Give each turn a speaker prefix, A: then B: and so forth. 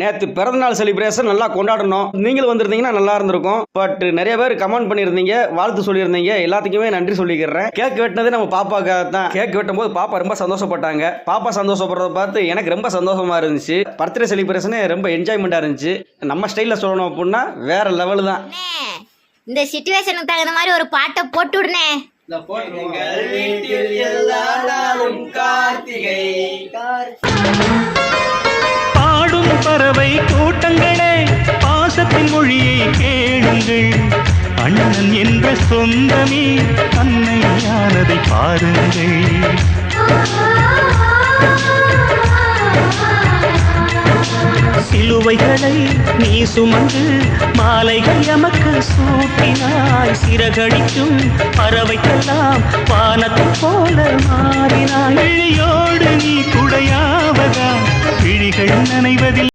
A: நேற்று பிறந்தநாள் செலிப்ரேஷன் நல்லா கொண்டாடணும். நீங்களும் வந்திருந்தீங்கன்னா நல்லா இருந்திருக்கும். பட் நிறைய பேர் கமெண்ட் பண்ணியிருந்தீங்க, வாழ்த்து சொல்லியிருந்தீங்க. எல்லாத்துக்குமே நன்றி சொல்லிக்கிறேன். கேக் வெட்டினது நம்ம பாப்பாக்காக தான். கேக் வெட்டும் போது பாப்பா ரொம்ப சந்தோஷப்பட்டாங்க. பாப்பா சந்தோஷப்படுறத பார்த்து எனக்கு ரொம்ப சந்தோஷமா இருந்துச்சு. பர்த்டே செலிப்ரேஷனே ரொம்ப என்ஜாய்மெண்டா இருந்துச்சு. நம்ம ஸ்டைலில் சொல்லணும் அப்படின்னா வேற லெவல் தான்.
B: இந்த சிச்சுவேஷனுக்கு தகுந்த மாதிரி ஒரு பாட்டை போட்டு விடுனே.
C: பாடும் பறவை கூட்டங்களே, பாசத்தின் மொழியை கேளுங்கள். அண்ணன் என்ற சொந்தமே அன்னையானதை பாருங்கள். சிலுவைகளை நீ சுமந்து மாலைகள் எமக்கு சூட்டினாய். சிறகடிக்கும் பறவைக்கெல்லாம் வானத்தை போல மாறினாய். விழியோடு நீ குடையாவதா, விழிகள் நனைவதில்